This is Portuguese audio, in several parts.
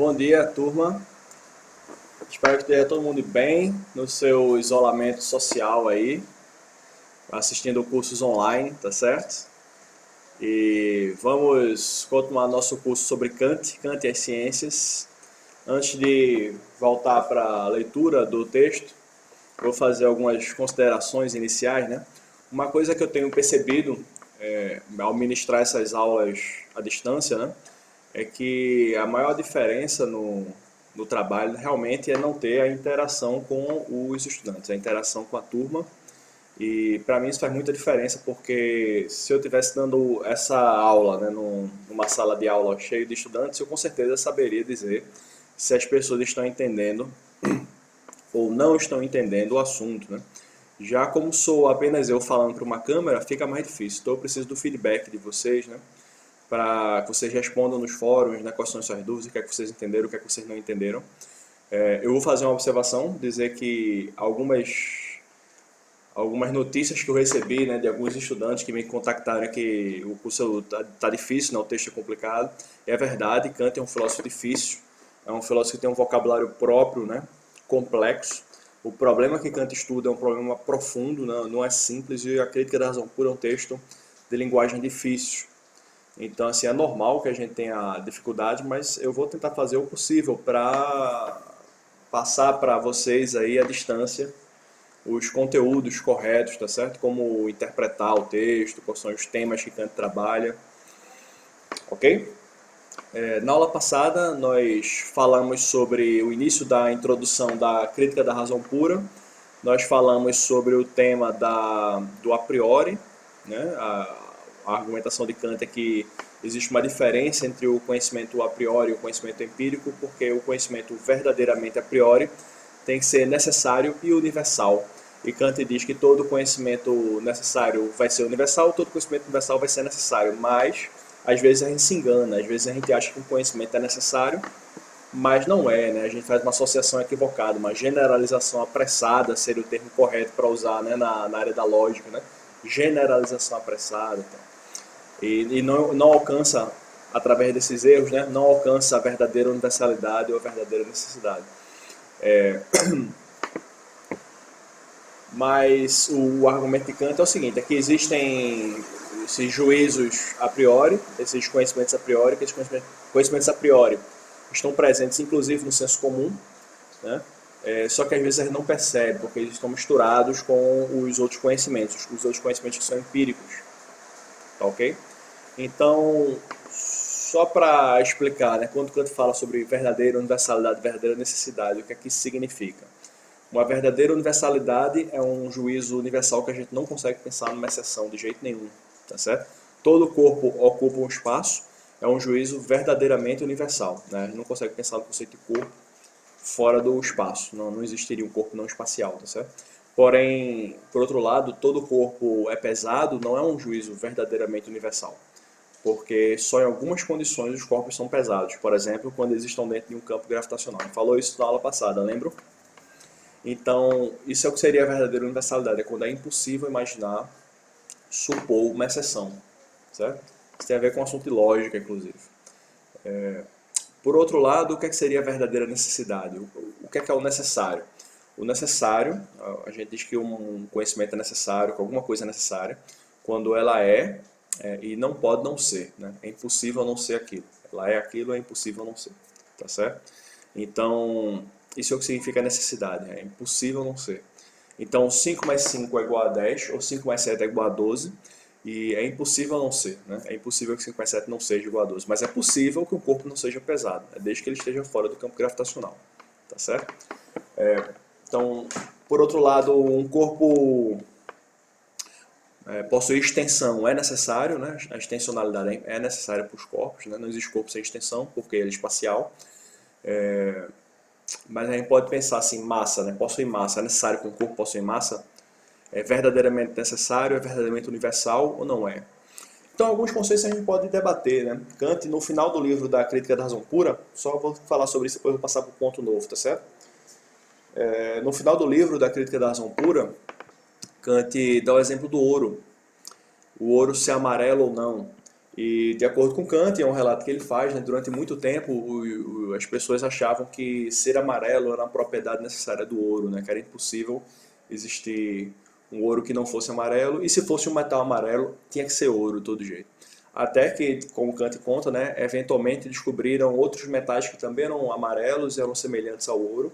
Bom dia, turma. Espero que esteja todo mundo bem no seu isolamento social aí, assistindo cursos online, tá certo? E vamos continuar nosso curso sobre Kant e as ciências. Antes de voltar para a leitura do texto, vou fazer algumas considerações iniciais, né? Uma coisa que eu tenho percebido ao ministrar essas aulas à distância, né, é que a maior diferença no trabalho realmente é não ter a interação com os estudantes, a interação com a turma. E para mim isso faz muita diferença, porque se eu estivesse dando essa aula, né, numa sala de aula cheia de estudantes, eu com certeza saberia dizer se as pessoas estão entendendo ou não estão entendendo o assunto, né? Já como sou apenas eu falando para uma câmera, fica mais difícil. Então eu preciso do feedback de vocês, né? Para que vocês respondam nos fóruns, né, quais são as suas dúvidas, o que é que vocês entenderam, o que é que vocês não entenderam. Eu vou fazer uma observação, dizer que algumas notícias que eu recebi, né, de alguns estudantes que me contactaram que o curso tá difícil, né, o texto é complicado. É verdade, Kant é um filósofo difícil, é um filósofo que tem um vocabulário próprio, né, complexo. O problema que Kant estuda é um problema profundo, não é simples, e a Crítica da Razão Pura é um texto de linguagem difícil. Então, assim, é normal que a gente tenha dificuldade, mas eu vou tentar fazer o possível para passar para vocês aí à distância os conteúdos corretos, tá certo? Como interpretar o texto, quais são os temas que Kant trabalha, ok? Na aula passada, nós falamos sobre o início da introdução da Crítica da Razão Pura, nós falamos sobre o tema do a priori, né? A argumentação de Kant é que existe uma diferença entre o conhecimento a priori e o conhecimento empírico, porque o conhecimento verdadeiramente a priori tem que ser necessário e universal. E Kant diz que todo conhecimento necessário vai ser universal, todo conhecimento universal vai ser necessário, mas às vezes a gente se engana, às vezes a gente acha que um conhecimento é necessário, mas não é, né? A gente faz uma associação equivocada, uma generalização apressada seria o termo correto para usar, né, na área da lógica, né? Generalização apressada. Então. E não alcança, através desses erros, né, não alcança a verdadeira universalidade ou a verdadeira necessidade. Mas o argumento de Kant é o seguinte, é que existem esses juízos a priori, esses conhecimentos a priori, que esses conhecimentos a priori estão presentes inclusive no senso comum, né? Só que às vezes a gente não percebe, porque eles estão misturados com os outros conhecimentos que são empíricos, tá ok? Então, só para explicar, né, quando Kant fala sobre verdadeira universalidade, verdadeira necessidade, o que é que isso significa? Uma verdadeira universalidade é um juízo universal que a gente não consegue pensar numa exceção de jeito nenhum, tá certo? Todo corpo ocupa um espaço, é um juízo verdadeiramente universal, né? A gente não consegue pensar no conceito de corpo fora do espaço, não existiria um corpo não espacial, tá certo? Porém, por outro lado, todo corpo é pesado não é um juízo verdadeiramente universal, porque só em algumas condições os corpos são pesados, por exemplo, quando eles estão dentro de um campo gravitacional. A gente falou isso na aula passada, lembra? Então, isso é o que seria a verdadeira universalidade, é quando é impossível imaginar, supor uma exceção, certo? Isso tem a ver com assunto de lógica, inclusive. Por outro lado, o que é que seria a verdadeira necessidade? O que é o necessário? O necessário, a gente diz que um conhecimento é necessário, que alguma coisa é necessária, quando ela e não pode não ser, né? É impossível não ser aquilo. Ela é aquilo, é impossível não ser, tá certo? Então, isso é o que significa necessidade, é impossível não ser. Então, 5 mais 5 é igual a 10, ou 5 mais 7 é igual a 12, e é impossível não ser, né? É impossível que 5 mais 7 não seja igual a 12, mas é possível que o corpo não seja pesado, desde que ele esteja fora do campo gravitacional, tá certo? Então, por outro lado, um corpo possuir extensão é necessário, né? A extensionalidade é necessária para os corpos, né? Não existe corpo sem extensão, porque ele é espacial. Mas a gente pode pensar assim, massa, né? Possuir massa, é necessário que um corpo possua massa? É verdadeiramente necessário, é verdadeiramente universal ou não é? Então, alguns conceitos a gente pode debater, né? Kant, no final do livro da Crítica da Razão Pura, só vou falar sobre isso, depois vou passar para o ponto novo, tá certo? No final do livro da Crítica da Razão Pura, Kant dá o exemplo do ouro. O ouro se é amarelo ou não. E de acordo com Kant, é um relato que ele faz, né, durante muito tempo as pessoas achavam que ser amarelo era uma propriedade necessária do ouro, né, que era impossível existir um ouro que não fosse amarelo, e se fosse um metal amarelo, tinha que ser ouro de todo jeito. Até que, como Kant conta, né, eventualmente descobriram outros metais que também eram amarelos e eram semelhantes ao ouro,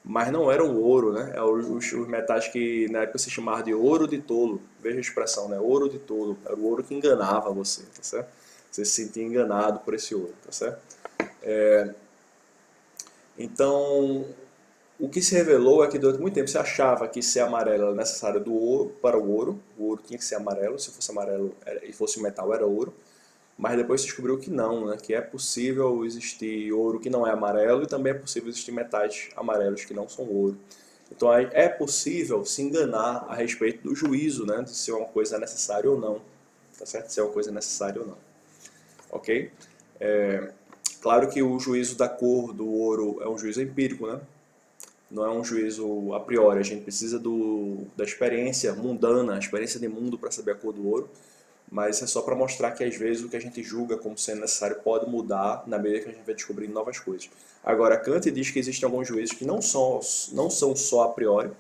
mas não eram ouro, né? Eram os metais que na época se chamavam de ouro de tolo. Veja a expressão, né? Ouro de tolo. Era o ouro que enganava você, tá certo? Você se sentia enganado por esse ouro, tá certo? Então, o que se revelou é que durante muito tempo se achava que ser amarelo era necessário do ouro para o ouro tinha que ser amarelo, se fosse amarelo e fosse metal era ouro, mas depois se descobriu que não, né? Que é possível existir ouro que não é amarelo e também é possível existir metais amarelos que não são ouro. Então é possível se enganar a respeito do juízo, né? De se uma coisa é necessária ou não, tá certo? Se é uma coisa necessária ou não, ok? Claro que o juízo da cor do ouro é um juízo empírico, né? Não é um juízo a priori, a gente precisa da experiência mundana, a experiência de mundo para saber a cor do ouro, mas é só para mostrar que às vezes o que a gente julga como sendo necessário pode mudar na medida que a gente vai descobrindo novas coisas. Agora, Kant diz que existem alguns juízos que não são só a priori,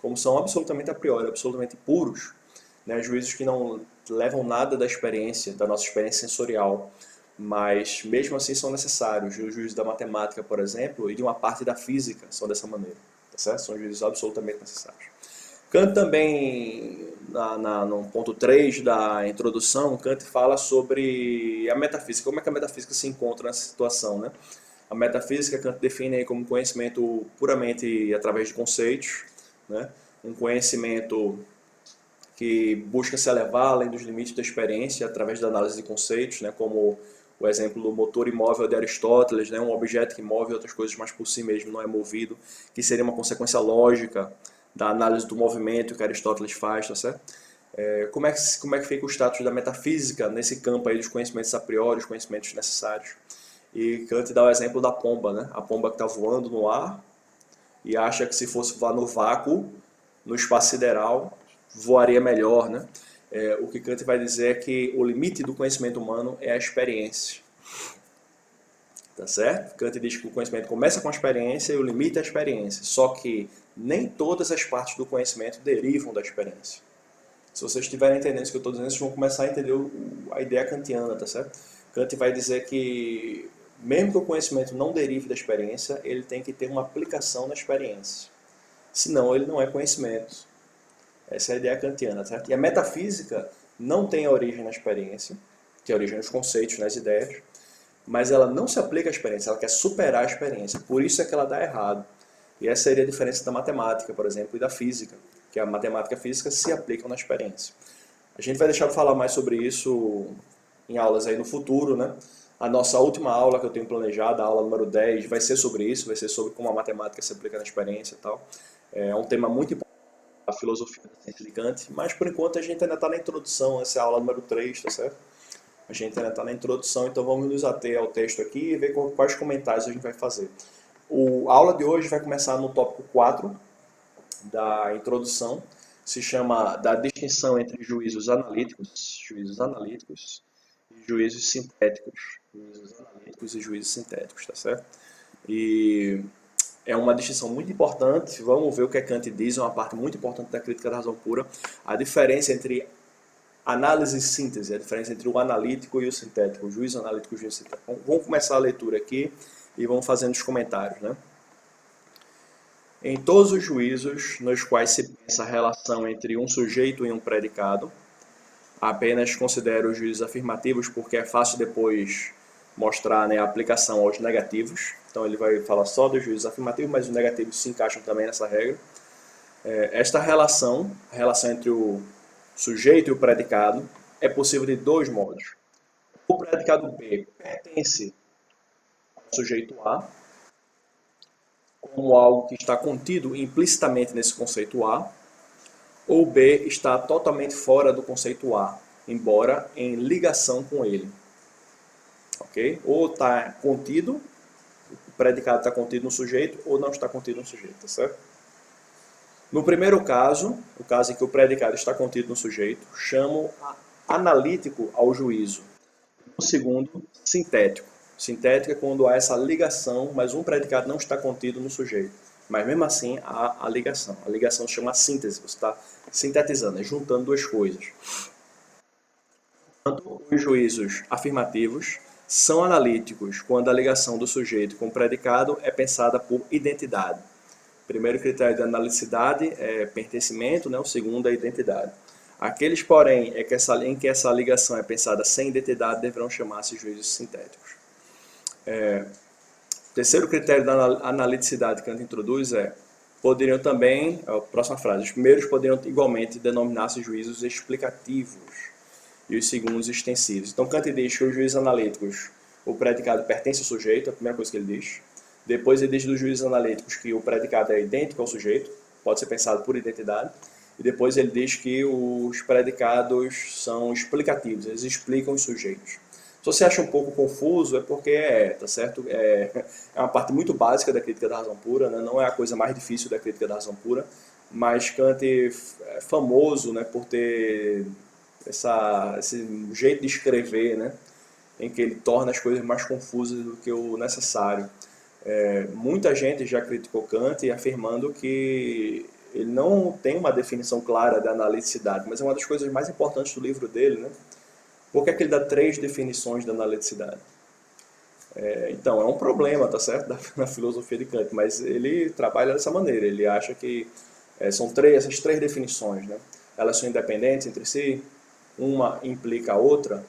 como são absolutamente a priori, absolutamente puros, né? Juízos que não levam nada da experiência, da nossa experiência sensorial, mas mesmo assim são necessários. Os juízos da matemática, por exemplo, e de uma parte da física são dessa maneira, tá certo? São juízos absolutamente necessários. Kant também, no ponto 3 da introdução, Kant fala sobre a metafísica, como é que a metafísica se encontra nessa situação, né? A metafísica Kant define como conhecimento puramente através de conceitos, né? Um conhecimento que busca se elevar além dos limites da experiência através da análise de conceitos, né? Como o exemplo do motor imóvel de Aristóteles, né? Um objeto que move outras coisas, mas por si mesmo não é movido, que seria uma consequência lógica da análise do movimento que Aristóteles faz, tá certo? Como é que fica o status da metafísica nesse campo aí dos conhecimentos a priori, os conhecimentos necessários? E Kant dá o exemplo da pomba, né? A pomba que está voando no ar e acha que se fosse voar no vácuo, no espaço sideral, voaria melhor, né? O que Kant vai dizer é que o limite do conhecimento humano é a experiência. Tá certo? Kant diz que o conhecimento começa com a experiência e o limite é a experiência. Só que nem todas as partes do conhecimento derivam da experiência. Se vocês estiverem entendendo isso que eu estou dizendo, vocês vão começar a entender a ideia kantiana, tá certo? Kant vai dizer que, mesmo que o conhecimento não derive da experiência, ele tem que ter uma aplicação na experiência. Senão, ele não é conhecimento. Essa é a ideia kantiana, certo? E a metafísica não tem origem na experiência, tem origem nos conceitos, nas ideias, mas ela não se aplica à experiência, ela quer superar a experiência. Por isso é que ela dá errado. E essa seria a diferença da matemática, por exemplo, e da física, que a matemática e a física se aplicam na experiência. A gente vai deixar de falar mais sobre isso em aulas aí no futuro, né? A nossa última aula que eu tenho planejada, a aula número 10, vai ser sobre isso, vai ser sobre como a matemática se aplica na experiência e tal. É um tema muito importante da filosofia da ciência de Kant, mas por enquanto a gente ainda está na introdução, essa é a aula número 3, tá certo? A gente ainda está na introdução, então vamos nos ater ao texto aqui e ver quais comentários a gente vai fazer. A aula de hoje vai começar no tópico 4 da introdução, se chama da distinção entre juízos analíticos e juízos sintéticos. Juízos analíticos e juízos sintéticos, tá certo? E é uma distinção muito importante, vamos ver o que Kant diz, é uma parte muito importante da crítica da razão pura, a diferença entre análise e síntese, a diferença entre o analítico e o sintético, o juízo analítico e o juízo sintético. Vamos começar a leitura aqui e vamos fazendo os comentários, né? Em todos os juízos nos quais se pensa a relação entre um sujeito e um predicado, apenas considero os juízos afirmativos porque é fácil depois mostrar, né, a aplicação aos negativos. Então ele vai falar só dos juízos afirmativos, mas os negativos se encaixam também nessa regra. Esta relação, a relação entre o sujeito e o predicado, é possível de dois modos. O predicado B pertence ao sujeito A, como algo que está contido implicitamente nesse conceito A, ou B está totalmente fora do conceito A, embora em ligação com ele. Ok? Ou está contido, o predicado está contido no sujeito, ou não está contido no sujeito, tá certo? No primeiro caso, o caso em que o predicado está contido no sujeito, chamo analítico ao juízo, O segundo, sintético. Sintético é quando há essa ligação, mas um predicado não está contido no sujeito. Mas mesmo assim há a ligação. A ligação se chama síntese, você está sintetizando, é juntando duas coisas. Tanto os juízos afirmativos são analíticos quando a ligação do sujeito com o predicado é pensada por identidade. O primeiro critério de analicidade é pertencimento, né? O segundo é identidade. Aqueles, porém, em que essa ligação é pensada sem identidade deverão chamar-se juízos sintéticos. O terceiro critério da analiticidade que a gente introduz poderiam também, a próxima frase, os primeiros poderiam igualmente denominar-se juízos explicativos e os segundos extensivos. Então Kant diz que os juízes analíticos, o predicado pertence ao sujeito, é a primeira coisa que ele diz. Depois ele diz dos juízes analíticos que o predicado é idêntico ao sujeito, pode ser pensado por identidade. E depois ele diz que os predicados são explicativos, eles explicam os sujeitos. Se você acha um pouco confuso, é porque tá certo? É uma parte muito básica da crítica da razão pura, né? Não é a coisa mais difícil da crítica da razão pura, mas Kant é famoso, né, por ter esse jeito de escrever, né, em que ele torna as coisas mais confusas do que o necessário. Muita gente já criticou Kant afirmando que ele não tem uma definição clara da analiticidade, mas é uma das coisas mais importantes do livro dele, né? Por que é que ele dá 3 definições da analiticidade? Então, é um problema, tá certo? Na filosofia de Kant, mas ele trabalha dessa maneira. Ele acha que são essas 3 definições, né? Elas são independentes entre si, uma implica a outra.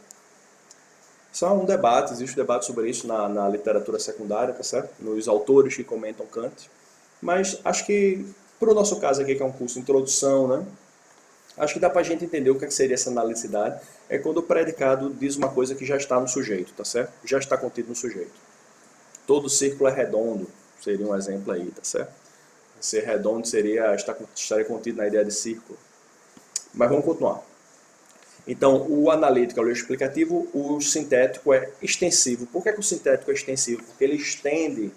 Isso é um debate, existe um debate sobre isso na literatura secundária, tá certo? Nos autores que comentam Kant. Mas acho que, para o nosso caso aqui, que é um curso de introdução, né? Acho que dá para a gente entender o que seria essa analicidade. É quando o predicado diz uma coisa que já está no sujeito, tá certo? Já está contido no sujeito. Todo círculo é redondo, seria um exemplo aí, tá certo? Ser redondo estaria contido na ideia de círculo. Mas vamos continuar. Então, o analítico é o explicativo, o sintético é extensivo. Por que o sintético é extensivo? Porque ele estende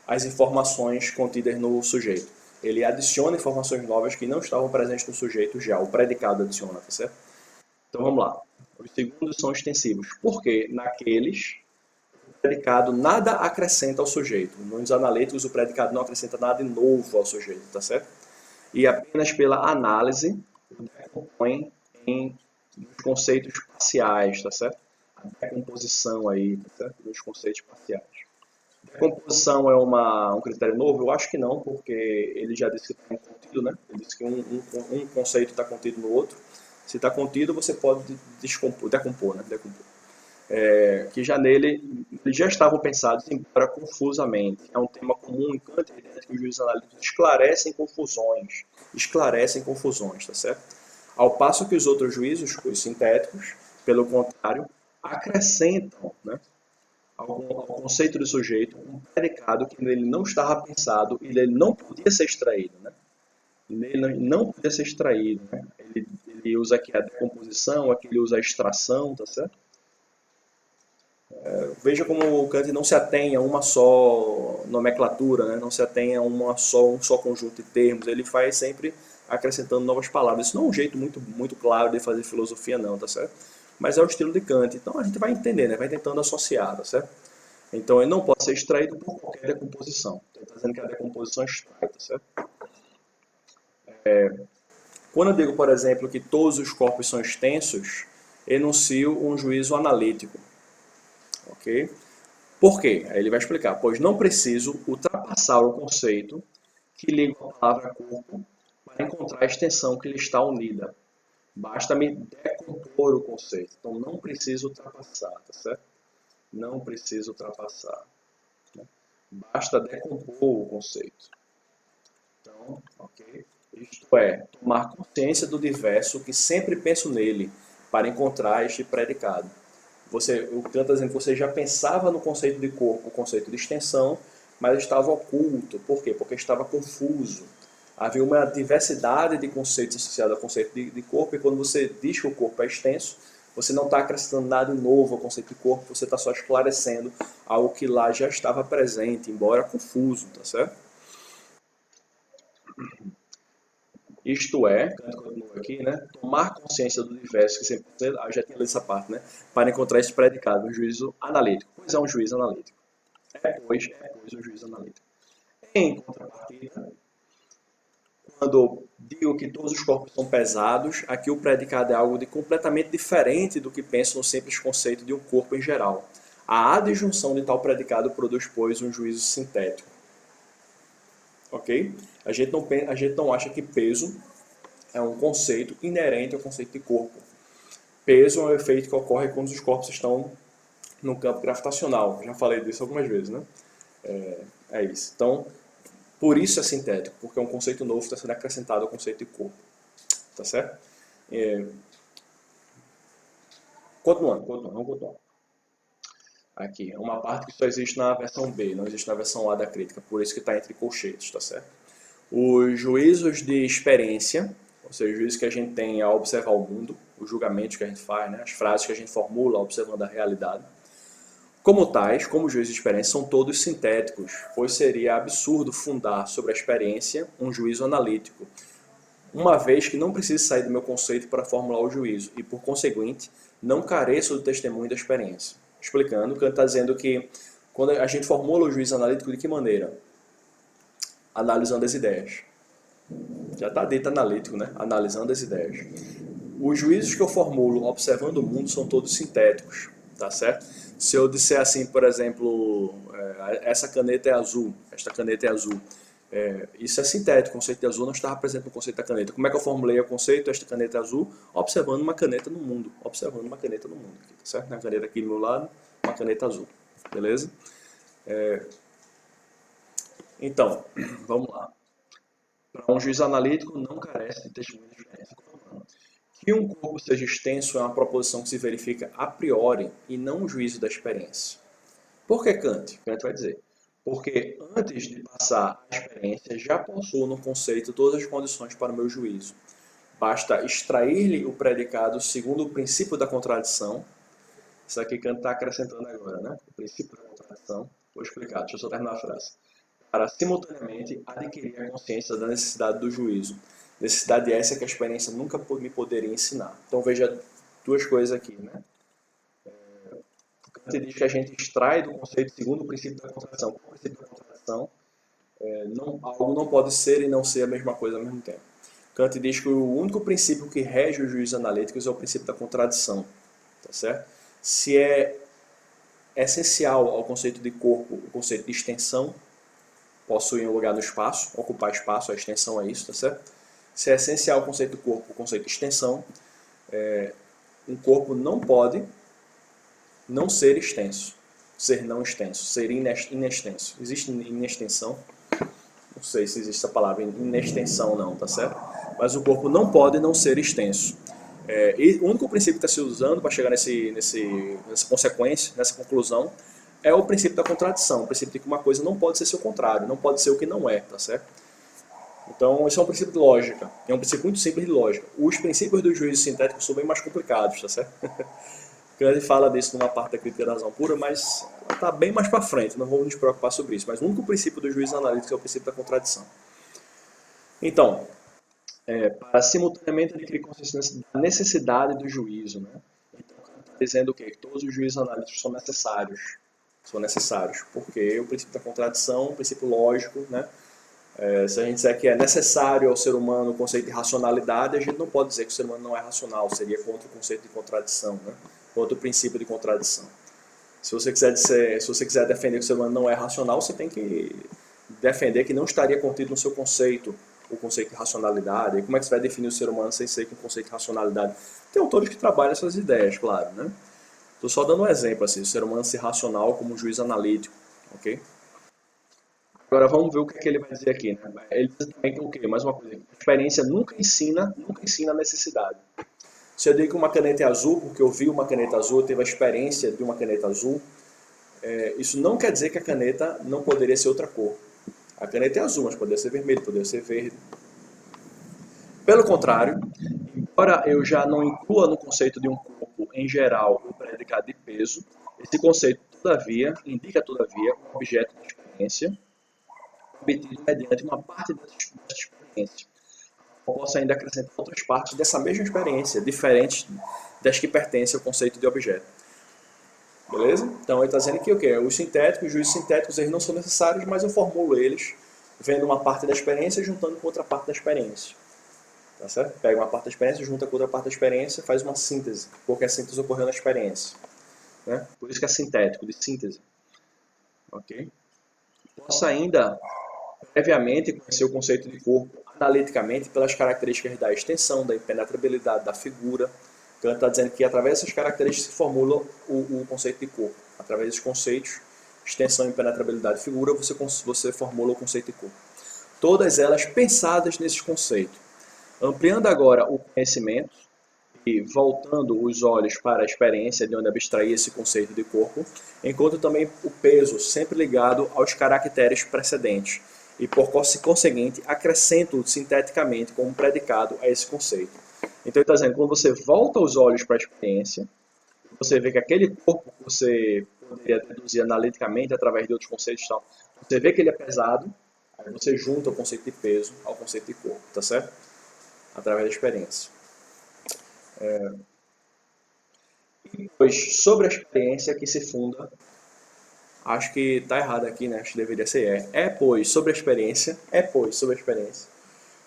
as informações contidas no sujeito. Ele adiciona informações novas que não estavam presentes no sujeito já. O predicado adiciona, tá certo? Então vamos lá. Os segundos são extensivos. Porque naqueles, o predicado nada acrescenta ao sujeito. Nos analíticos, o predicado não acrescenta nada de novo ao sujeito, tá certo? E apenas pela análise, o decompõe em conceitos parciais, tá certo? A decomposição aí, tá certo? Dos conceitos parciais. Decomposição é um critério novo? Eu acho que não, porque ele já disse que está contido, né? Ele disse que um conceito está contido no outro. Se está contido, você pode decompor, né? Decompor. Que já nele, eles já estavam pensados, embora confusamente. É um tema comum em Kant, que os juízes analíticos esclarecem confusões, tá certo? Ao passo que os outros juízos, os sintéticos, pelo contrário, acrescentam, né, ao conceito do sujeito um predicado que nele não estava pensado e ele não podia ser extraído, né? Nele não podia ser extraído, né? Ele usa aqui a decomposição, aqui ele usa a extração, tá certo? Veja como o Kant não se atém a uma só nomenclatura, né? Não se atém a um só conjunto de termos, ele faz sempre acrescentando novas palavras. Isso não é um jeito muito claro de fazer filosofia não, tá certo? Mas é o estilo de Kant. Então a gente vai entender, né? Vai tentando associar, tá certo? Então ele não pode ser extraído por qualquer decomposição. Ele está dizendo que a decomposição extrai, tá certo? Quando eu digo, por exemplo, que todos os corpos são extensos, enuncio um juízo analítico. Ok? Por quê? Aí ele vai explicar. Pois não preciso ultrapassar o conceito que liga a palavra corpo para encontrar a extensão que lhe está unida. Basta-me decompor o conceito. Então não preciso ultrapassar, tá certo? Não preciso ultrapassar. Basta decompor o conceito. Então, ok? Isto é, tomar consciência do diverso que sempre penso nele para encontrar este predicado. O Kant está dizendo que você já pensava no conceito de corpo, o conceito de extensão, mas estava oculto. Por quê? Porque estava confuso. Havia uma diversidade de conceitos associados ao conceito de corpo, e quando você diz que o corpo é extenso, você não está acrescentando nada novo ao conceito de corpo, você está só esclarecendo algo que lá já estava presente, embora confuso, tá certo? Isto é, Kant continua aqui, né? Tomar consciência do universo, que sempre, já tinha lido essa parte, né? Para encontrar esse predicado, um juízo analítico. Pois é um juízo analítico. Pois um juízo analítico. Em contrapartida, quando digo que todos os corpos são pesados, aqui o predicado é algo de completamente diferente do que penso no simples conceito de um corpo em geral. A adjunção de tal predicado produz, pois, um juízo sintético. Ok? A gente não acha que peso é um conceito inerente ao conceito de corpo. Peso é um efeito que ocorre quando os corpos estão no campo gravitacional. Já falei disso algumas vezes, né? É isso. Então, por isso é sintético, porque é um conceito novo que está sendo acrescentado ao conceito de corpo. Tá certo? Continuando, vamos continuar. Aqui, é uma parte que só existe na versão B, não existe na versão A da crítica, por isso que está entre colchetes, tá certo? Os juízos de experiência, ou seja, os juízos que a gente tem ao observar o mundo, os julgamentos que a gente faz, né, as frases que a gente formula observando a realidade, como tais, como juízos de experiência, são todos sintéticos, pois seria absurdo fundar sobre a experiência um juízo analítico, uma vez que não preciso sair do meu conceito para formular o juízo e, por conseguinte, não careço do testemunho da experiência. Explicando, Kant está dizendo que quando a gente formula o juízo analítico, de que maneira? Analisando as ideias. Já está dito analítico, né? Analisando as ideias. Os juízos que eu formulo observando o mundo são todos sintéticos, tá certo? Se eu disser assim, por exemplo, essa caneta é azul, esta caneta é azul, isso é sintético, o conceito de azul não estava presente no conceito da caneta. Como é que eu formulei o conceito desta caneta é azul? Observando uma caneta no mundo, observando uma caneta no mundo, tá certo? Uma caneta aqui do meu lado, uma caneta azul, beleza? Então, vamos lá. Para um juiz analítico, não carece de testemunho de experiência. Que um corpo seja extenso é uma proposição que se verifica a priori e não um juízo da experiência. Por que Kant? Kant vai dizer, porque antes de passar a experiência, já possuo no conceito todas as condições para o meu juízo. Basta extrair-lhe o predicado segundo o princípio da contradição. Isso aqui Kant está acrescentando agora, né? O princípio da contradição. Vou explicar, deixa eu só terminar a frase. Para simultaneamente adquirir a consciência da necessidade do juízo. Necessidade essa que a experiência nunca me poderia ensinar. Então veja duas coisas aqui, né? Kant diz que a gente extrai do conceito segundo o princípio da contradição. O princípio da contradição, algo não pode ser e não ser a mesma coisa ao mesmo tempo. Kant diz que o único princípio que rege os juízos analíticos é o princípio da contradição, tá certo? Se é essencial ao conceito de corpo o conceito de extensão, possuir um lugar no espaço, ocupar espaço, a extensão é isso, tá certo? Se é essencial ao conceito do corpo o conceito de extensão, um corpo não pode não ser extenso, ser não extenso, ser inextenso. Existe inextensão? Não sei se existe essa palavra inextensão não, tá certo? Mas o corpo não pode não ser extenso. E o único princípio que está se usando para chegar nessa consequência, nessa conclusão, é o princípio da contradição, o princípio de que uma coisa não pode ser seu contrário, não pode ser o que não é, tá certo? Então, esse é um princípio de lógica, é um princípio muito simples de lógica. Os princípios do juízo sintético são bem mais complicados, tá certo? Kant fala disso numa parte da crítica da razão pura, mas está bem mais para frente, não vamos nos preocupar sobre isso. Mas o único princípio do juízo analítico é o princípio da contradição. Então, para simultaneamente adquirir consciência da necessidade do juízo, né? Então, está dizendo o quê? Que todos os juízos analíticos são necessários. São necessários, porque o princípio da contradição, o princípio lógico, né? Se a gente disser que é necessário ao ser humano o conceito de racionalidade, a gente não pode dizer que o ser humano não é racional, seria contra o conceito de contradição, né? Contra o princípio de contradição. Se você quiser defender que o ser humano não é racional, você tem que defender que não estaria contido no seu conceito o conceito de racionalidade. E como é que você vai definir o ser humano sem ser com o conceito de racionalidade? Tem autores que trabalham essas ideias, claro, né? Estou só dando um exemplo, assim, o ser humano ser racional como um juiz analítico, ok? Agora vamos ver o que, é que ele vai dizer aqui, né? Ele diz também que o quê? Mais uma coisa, a experiência nunca ensina a necessidade. Se eu digo que uma caneta é azul, porque eu vi uma caneta azul, eu tive a experiência de uma caneta azul, isso não quer dizer que a caneta não poderia ser outra cor. A caneta é azul, mas poderia ser vermelho, poderia ser verde. Pelo contrário, embora eu já não inclua no conceito de um corpo em geral o predicado de peso, esse conceito, todavia, indica, todavia, um objeto de experiência obtido mediante uma parte dessa experiência. ou posso ainda acrescentar outras partes dessa mesma experiência, diferentes das que pertencem ao conceito de objeto. Beleza? Então ele está dizendo que o quê? Os sintéticos, os juízos sintéticos, eles não são necessários, mas eu formulo eles vendo uma parte da experiência e juntando com outra parte da experiência. Tá certo? Pega uma parte da experiência, junta com outra parte da experiência, faz uma síntese, porque a síntese ocorreu na experiência. Né? Por isso que é sintético, de síntese. Ok? Posso ainda, previamente, conhecer o conceito de corpo analiticamente pelas características da extensão, da impenetrabilidade, da figura. Kant está dizendo que através dessas características se formula o conceito de corpo. Através desses conceitos, extensão, impenetrabilidade e figura, você formula o conceito de corpo. Todas elas pensadas nesses conceitos. Ampliando agora o conhecimento e voltando os olhos para a experiência de onde abstrair esse conceito de corpo, encontro também o peso sempre ligado aos caracteres precedentes e, por conseguinte, acrescento sinteticamente como predicado a esse conceito. Então, ele está dizendo que quando você volta os olhos para a experiência, você vê que aquele corpo que você poderia deduzir analiticamente através de outros conceitos, tal, você vê que ele é pesado, aí você junta o conceito de peso ao conceito de corpo, tá certo? Através da experiência. E depois, sobre a experiência que se funda, acho que está errado aqui, né? Acho que deveria ser pois sobre a experiência,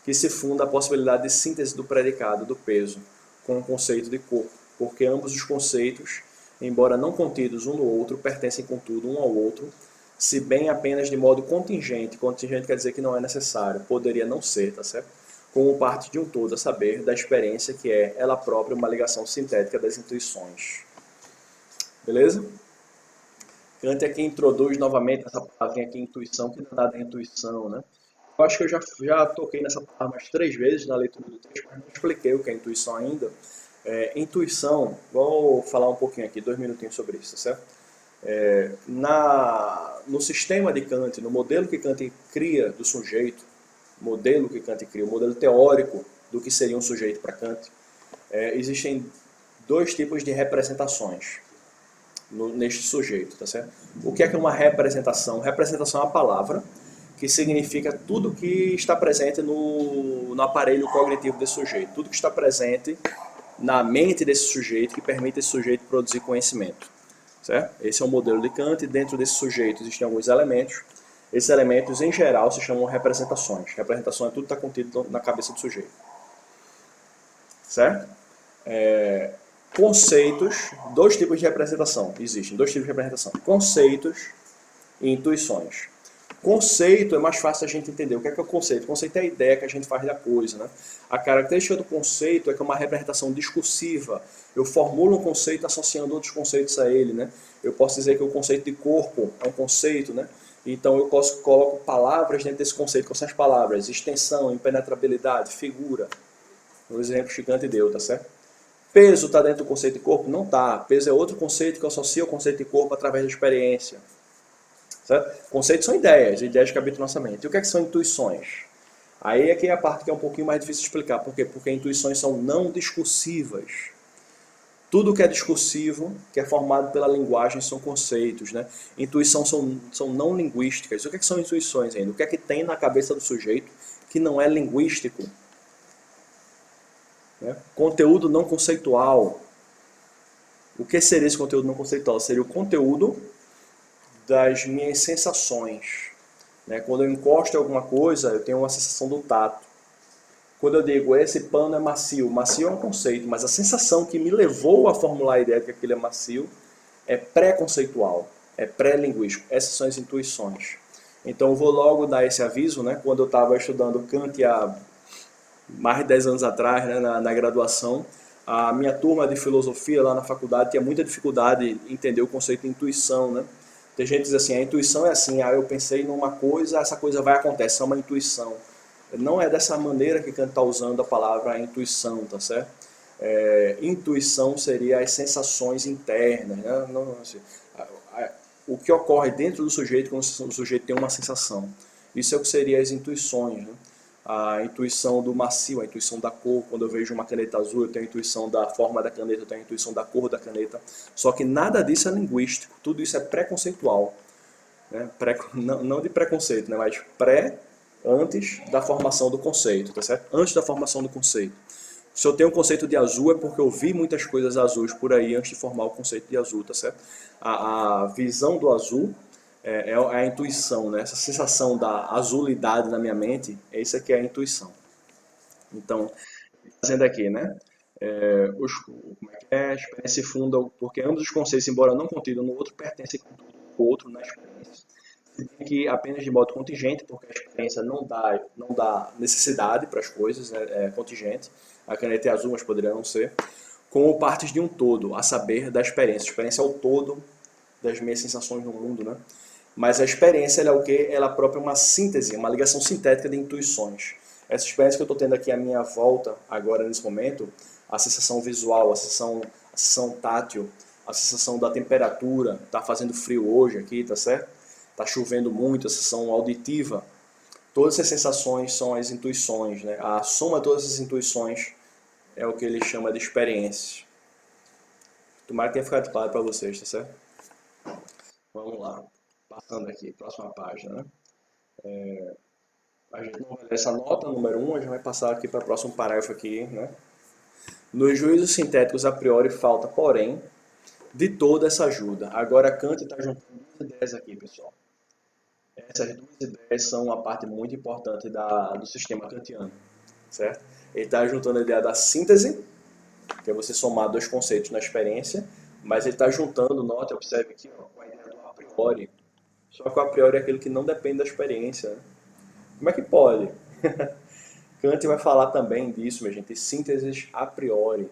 que se funda a possibilidade de síntese do predicado, do peso, com o conceito de corpo, porque ambos os conceitos, embora não contidos um no outro, pertencem contudo um ao outro, se bem apenas de modo contingente. Contingente quer dizer que não é necessário, poderia não ser, tá certo? Como parte de um todo, a saber, da experiência que é, ela própria, uma ligação sintética das intuições. Beleza? Kant aqui introduz novamente essa palavrinha aqui, intuição, que não é nada é intuição, né? Eu acho que eu já toquei nessa palavra umas 3 vezes na leitura do texto, mas não expliquei o que é intuição ainda. Intuição, vou falar um pouquinho aqui, 2 minutinhos sobre isso, tá certo? No sistema de Kant, no modelo que Kant cria do sujeito, o modelo teórico do que seria um sujeito para Kant, existem 2 tipos de representações neste sujeito, tá certo? O que é uma representação? Representação é uma palavra que significa tudo que está presente no aparelho cognitivo desse sujeito, tudo que está presente na mente desse sujeito que permite esse sujeito produzir conhecimento. Certo? Esse é o modelo de Kant, e dentro desse sujeito existem alguns elementos. Esses elementos, em geral, se chamam representações. Representação é tudo que está contido na cabeça do sujeito. Certo? Conceitos, 2 tipos de representação. Existem 2 tipos de representação. Conceitos e intuições. Conceito é mais fácil a gente entender. O que é o conceito? O conceito é a ideia que a gente faz da coisa, né? A característica do conceito é que é uma representação discursiva. Eu formulo um conceito associando outros conceitos a ele, né? Eu posso dizer que o conceito de corpo é um conceito, né? Então eu coloco palavras dentro desse conceito. Quais são as palavras? Extensão, impenetrabilidade, figura. Os exemplos que Kant deu, tá certo? Peso está dentro do conceito de corpo? Não está. Peso é outro conceito que associa o conceito de corpo através da experiência. Certo? Conceitos são ideias que habitam nossa mente. E o que são intuições? Aí é que é a parte que é um pouquinho mais difícil de explicar. Por quê? Porque intuições são não discursivas. Tudo que é discursivo, que é formado pela linguagem, são conceitos. Né? Intuição são não linguísticas. O que são intuições ainda? O que é que tem na cabeça do sujeito que não é linguístico? Né? Conteúdo não conceitual. O que seria esse conteúdo não conceitual? Seria o conteúdo das minhas sensações. Né? Quando eu encosto em alguma coisa, eu tenho uma sensação do tato. Quando eu digo, esse pano é macio, macio é um conceito, mas a sensação que me levou a formular a ideia de que aquilo é macio é pré-conceitual, é pré-linguístico. Essas são as intuições. Então eu vou logo dar esse aviso, né? Quando eu estava estudando Kant há mais de 10 anos atrás, né? na graduação, a minha turma de filosofia lá na faculdade tinha muita dificuldade em entender o conceito de intuição, né? Tem gente que diz assim, a intuição é assim, eu pensei numa coisa, essa coisa vai acontecer, é uma intuição. Não é dessa maneira que Kant está usando a palavra intuição, tá certo? Intuição seria as sensações internas, né? O que ocorre dentro do sujeito quando o sujeito tem uma sensação. Isso é o que seria as intuições, né? A intuição do macio, a intuição da cor. Quando eu vejo uma caneta azul, eu tenho a intuição da forma da caneta, eu tenho a intuição da cor da caneta. Só que nada disso é linguístico, tudo isso é pré-conceitual. Né? Não de preconceito, né? Mas antes da formação do conceito, tá certo? Antes da formação do conceito. Se eu tenho um conceito de azul é porque eu vi muitas coisas azuis por aí antes de formar o conceito de azul, tá certo? A visão do azul é a intuição, né? Essa sensação da azulidade na minha mente, isso aqui é a intuição. Então, fazendo aqui, né? Como é que é? A experiência se funda porque ambos os conceitos, embora não contidos no outro, pertencem ao outro na experiência. Que apenas de modo contingente, porque a experiência não dá necessidade para as coisas, né? É contingente. A caneta é azul, mas poderia não ser. Como partes de um todo, a saber, da experiência. A experiência é o todo das minhas sensações no mundo, né? Mas a experiência ela é o quê? Ela própria é uma síntese, uma ligação sintética de intuições. Essa experiência que eu estou tendo aqui à minha volta, agora nesse momento, a sensação visual, a sensação tátil, a sensação da temperatura, tá fazendo frio hoje aqui, tá certo? Tá chovendo muito, a sensação auditiva. Todas essas sensações são as intuições, né? A soma de todas essas intuições é o que ele chama de experiência. Tomara que tenha ficado claro para vocês, tá certo? Vamos lá. Passando aqui, próxima página, né? A gente não vai ler essa nota, número 1, a gente vai passar aqui para o próximo parágrafo aqui, né? Nos juízos sintéticos a priori falta, porém, de toda essa ajuda. Agora Kant está juntando duas ideias aqui, pessoal. Essas duas ideias são uma parte muito importante do sistema kantiano, certo? Ele está juntando a ideia da síntese, que é você somar dois conceitos na experiência, mas ele está juntando, note, observe aqui, ó, com a ideia do a priori. Só que o a priori é aquilo que não depende da experiência, né? Como é que pode? Kant vai falar também disso, minha gente, sínteses a priori.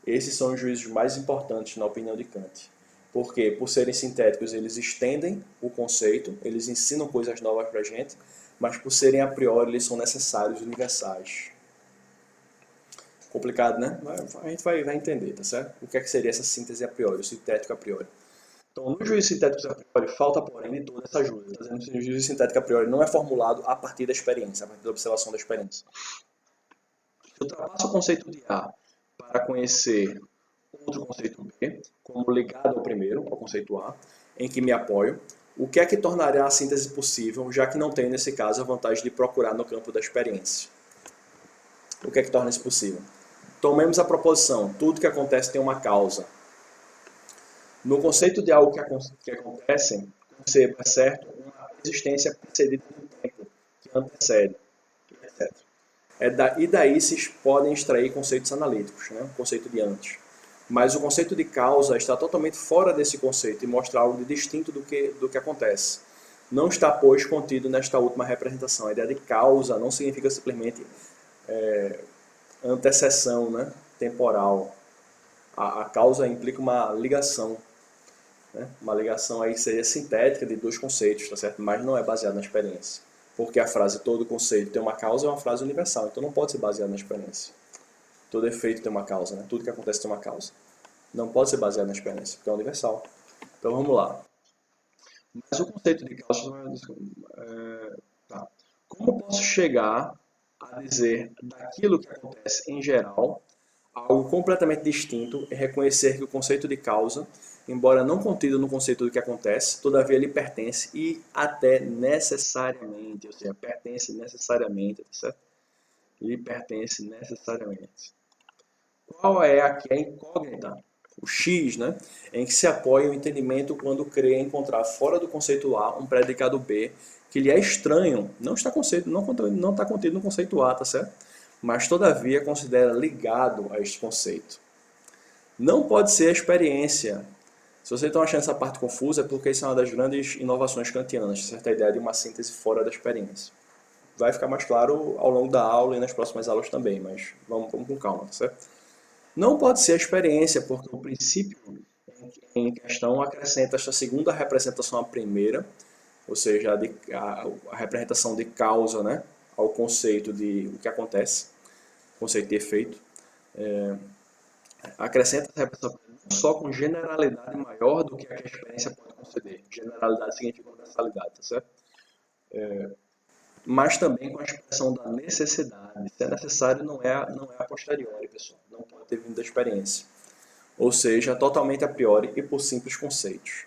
Esses são os juízos mais importantes na opinião de Kant. Porque, por serem sintéticos, eles estendem o conceito, eles ensinam coisas novas para a gente, mas por serem a priori, eles são necessários, universais. Complicado, né? A gente vai entender, tá certo? O que é que seria essa síntese a priori, o sintético a priori. Então, no juízo sintético a priori, falta, porém, de toda essa ajuda. Está dizendo que o juízo sintético a priori não é formulado a partir da experiência, a partir da observação da experiência. Eu ultrapasso o conceito de A para conhecer outro conceito B, como ligado ao primeiro, ao conceito A, em que me apoio. O que é que tornaria a síntese possível, já que não tenho, nesse caso, a vantagem de procurar no campo da experiência? O que é que torna isso possível? Tomemos a proposição, tudo que acontece tem uma causa. No conceito de algo que acontece, conceba, certo, uma existência precedida do tempo, que antecede, etc. E daí se podem extrair conceitos analíticos, né? O conceito de antes. Mas o conceito de causa está totalmente fora desse conceito e mostra algo de distinto do que acontece. Não está, pois, contido nesta última representação. A ideia de causa não significa simplesmente antecessão, né? Temporal. A causa implica uma ligação. Né? Uma ligação aí seria sintética de dois conceitos, tá certo? Mas não é baseada na experiência. Porque a frase todo conceito tem uma causa é uma frase universal, então não pode ser baseada na experiência. Todo efeito tem uma causa, né? Tudo que acontece tem uma causa. Não pode ser baseado na experiência, porque é universal. Então vamos lá. Mas o conceito de causa... Tá. Como posso chegar a dizer daquilo que acontece em geral algo completamente distinto e reconhecer que o conceito de causa, embora não contido no conceito do que acontece, todavia ele pertence e até necessariamente, ou seja, pertence necessariamente, tá certo? Ele pertence necessariamente. Qual é aqui a incógnita? O X, né? Em que se apoia o entendimento quando crê encontrar fora do conceito A um predicado B que lhe é estranho, não está contido no conceito A, tá certo? Mas todavia considera ligado a este conceito. Não pode ser a experiência. Se você está achando essa parte confusa, é porque isso é uma das grandes inovações kantianas, certa ideia de uma síntese fora da experiência. Vai ficar mais claro ao longo da aula e nas próximas aulas também, mas vamos com calma, tá certo? Não pode ser a experiência, porque o princípio em questão acrescenta esta segunda representação à primeira, ou seja, a representação de causa, né, ao conceito de o que acontece, conceito de efeito. Acrescenta essa representação não só com generalidade maior do que a experiência pode conceder. Generalidade significa universalidade, tá certo? Mas também com a expressão da necessidade. Se é necessário, não é a posteriori, pessoal. Não pode ter vindo da experiência. Ou seja, totalmente a priori e por simples conceitos.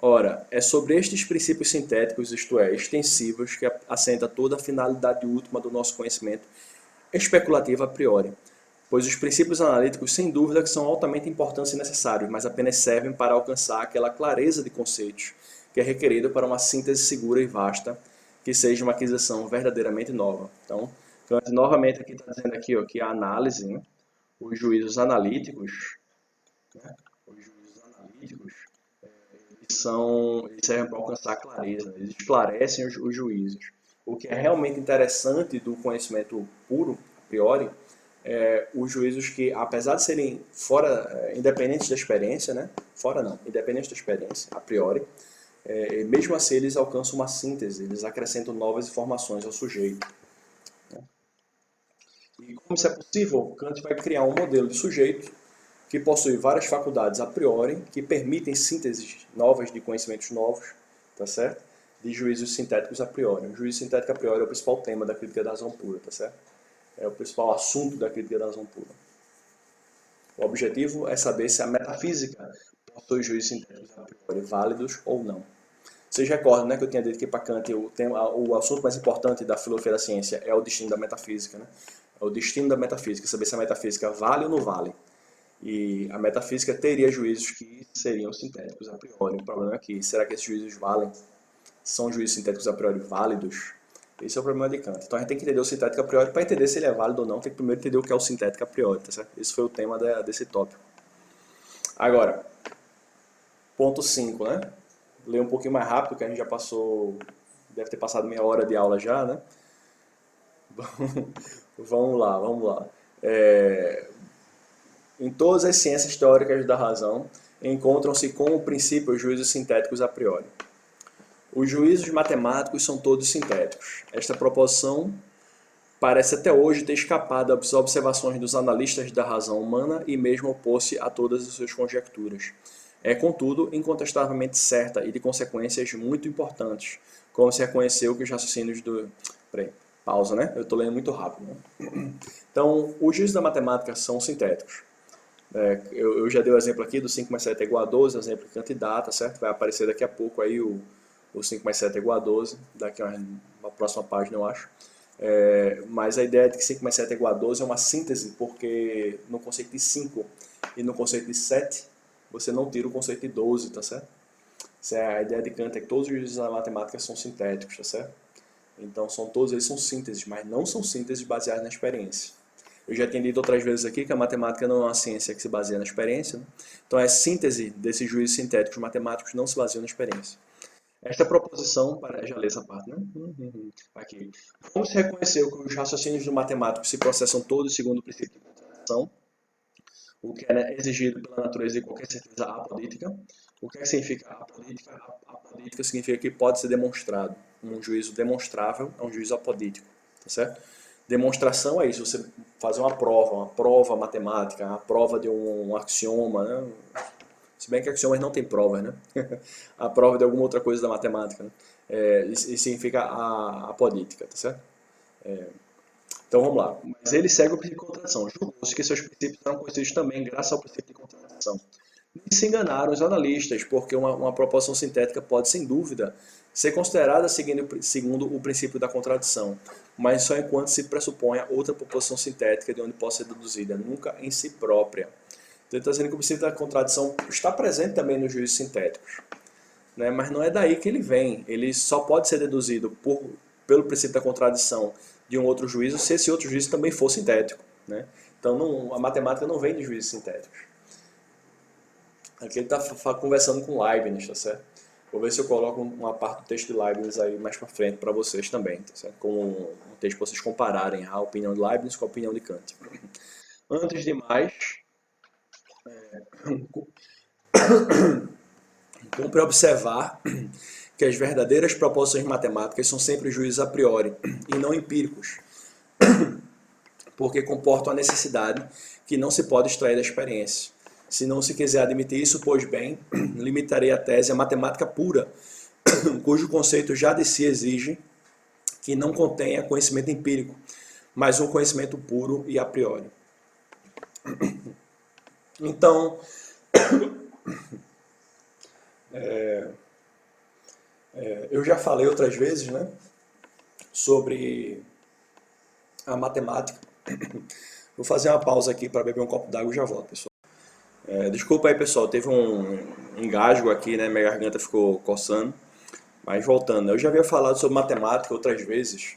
Ora, é sobre estes princípios sintéticos, isto é, extensivos, que assenta toda a finalidade última do nosso conhecimento especulativo a priori, pois os princípios analíticos, sem dúvida, que são altamente importantes e necessários, mas apenas servem para alcançar aquela clareza de conceitos que é requerida para uma síntese segura e vasta, que seja uma aquisição verdadeiramente nova. Então, Kant novamente aqui está dizendo aqui, ó, que a análise, né, os juízos analíticos, né, os juízos analíticos eles servem para alcançar clareza, eles esclarecem os juízos. O que é realmente interessante do conhecimento puro, a priori, os juízos que, apesar de serem fora, independentes da experiência, né? Fora não, independentes da experiência, a priori, mesmo assim eles alcançam uma síntese, eles acrescentam novas informações ao sujeito. Né? E como isso é possível, Kant vai criar um modelo de sujeito que possui várias faculdades a priori, que permitem sínteses novas de conhecimentos novos, tá certo? De juízos sintéticos a priori. O juízo sintético a priori é o principal tema da crítica da razão pura, tá certo? É o principal assunto da crítica da razão pura. O objetivo é saber se a metafísica possui juízos sintéticos a priori válidos ou não. Vocês recordam, né, que eu tinha dito que para Kant o assunto mais importante da filosofia da ciência é o destino da metafísica, né? É o destino da metafísica, saber se a metafísica vale ou não vale. E a metafísica teria juízos que seriam sintéticos a priori. O problema é que, será que esses juízos valem? São juízos sintéticos a priori válidos? Esse é o problema de Kant. Então a gente tem que entender o sintético a priori. Para entender se ele é válido ou não, tem que primeiro entender o que é o sintético a priori, tá certo? Esse foi o tema desse tópico. Agora, ponto 5, né? Ler um pouquinho mais rápido, que a gente já passou, deve ter passado meia hora de aula já, né? Vamos lá, vamos lá. Em todas as ciências teóricas da razão, encontram-se como princípio os juízos sintéticos a priori. Os juízos matemáticos são todos sintéticos. Esta proposição parece até hoje ter escapado às observações dos analistas da razão humana e mesmo opor-se a todas as suas conjecturas. É, contudo, incontestavelmente certa e de consequências muito importantes, como se reconheceu que os raciocínios do... Peraí, pausa, né? Eu estou lendo muito rápido. Né? Então, os juízos da matemática são sintéticos. Eu já dei o exemplo aqui do 5 mais 7 é igual a 12, exemplo de candidata, certo? Vai aparecer daqui a pouco aí o 5 mais 7 é igual a 12, daqui a uma próxima página eu acho. Mas a ideia de que 5 mais 7 é igual a 12 é uma síntese, porque no conceito de 5 e no conceito de 7, você não tira o conceito de 12, tá certo? A ideia de Kant é que todos os juízos da matemática são sintéticos, tá certo? Então todos eles são sínteses, mas não são sínteses baseadas na experiência. Eu já tinha dito outras vezes aqui que a matemática não é uma ciência que se baseia na experiência. Né? Então, a síntese desses juízos sintéticos matemáticos não se baseia na experiência. Esta proposição, já li essa parte, né? Aqui. Como se reconheceu que os raciocínios do matemático se processam todos segundo o princípio de contradição, o que é exigido pela natureza de qualquer certeza apodítica. O que significa apodítica? Apodítica significa que pode ser demonstrado. Um juízo demonstrável é um juízo apodítico, tá certo? Demonstração é isso, você fazer uma prova matemática, a prova de um axioma, né? Se bem que axiomas não tem prova, né? A prova de alguma outra coisa da matemática, né? Isso significa a apodítica, tá certo? Então vamos lá. Mas ele segue o princípio de contradição. Julgou-se que seus princípios eram conhecidos também graças ao princípio de contradição. E se enganaram os analistas, porque uma proposição sintética pode, sem dúvida, ser considerada segundo o princípio da contradição, mas só enquanto se pressuponha outra proposição sintética de onde possa ser deduzida, nunca em si própria. Então ele está dizendo que o princípio da contradição está presente também nos juízos sintéticos, né? Mas não é daí que ele vem. Ele só pode ser deduzido pelo princípio da contradição de um outro juízo se esse outro juízo também for sintético, né? Então a matemática não vem de juízos sintéticos. Aqui ele está conversando com Leibniz, tá certo? Vou ver se eu coloco uma parte do texto de Leibniz aí mais para frente para vocês também, tá certo? Como um texto para vocês compararem a opinião de Leibniz com a opinião de Kant. Antes de mais, cumpre observar que as verdadeiras proposições matemáticas são sempre juízos a priori e não empíricos, porque comportam a necessidade que não se pode extrair da experiência. Se não se quiser admitir isso, pois bem, limitarei a tese à matemática pura, cujo conceito já de si exige que não contenha conhecimento empírico, mas um conhecimento puro e a priori. Então, Eu já falei outras vezes, né, sobre a matemática. Vou fazer uma pausa aqui para beber um copo d'água e já volto, pessoal. Desculpa aí, pessoal, teve um engasgo aqui, né, minha garganta ficou coçando. Mas voltando, eu já havia falado sobre matemática outras vezes,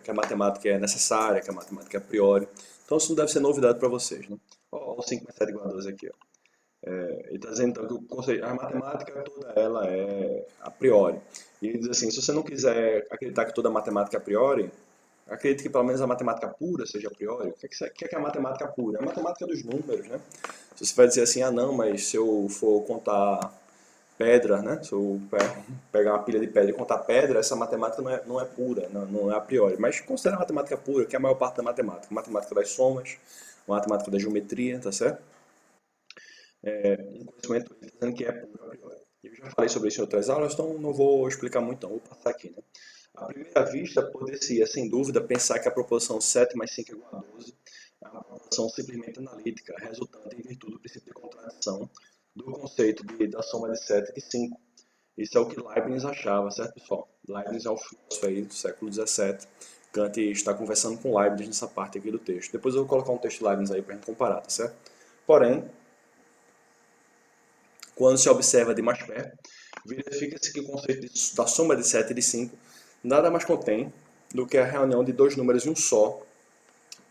que a matemática é necessária, que a matemática é a priori. Então isso não deve ser novidade para vocês, né? Ó, o 5 mais 7 igual a 12 aqui, ó. Ele está dizendo então, que a matemática toda ela é a priori. E ele diz assim, se você não quiser acreditar que toda matemática é a priori, acredite que pelo menos a matemática pura seja a priori. O que é a matemática pura? É a matemática dos números, né? Se você vai dizer assim, ah não, mas se eu for contar pedra, né? Se eu pegar uma pilha de pedra e contar pedra, essa matemática não é pura, não é a priori. Mas considera a matemática pura, que é a maior parte da matemática. A matemática das somas, a matemática da geometria, tá certo? Um conhecimento dizendo que é puro a priori. Eu já falei sobre isso em outras aulas, então não vou explicar muito, não. Vou passar aqui, né? À primeira vista, poder-se, sem dúvida, pensar que a proporção 7 mais 5 é igual a 12 é uma proporção simplesmente analítica, resultante em virtude do princípio de contradição do conceito da soma de 7 e de 5. Isso é o que Leibniz achava, certo, pessoal? Leibniz é um filósofo aí do século XVII. Kant está conversando com Leibniz nessa parte aqui do texto. Depois eu vou colocar um texto de Leibniz aí para a gente comparar, tá certo? Porém, quando se observa de mais perto, verifica-se que o conceito da soma de 7 e de 5 nada mais contém do que a reunião de dois números em um só,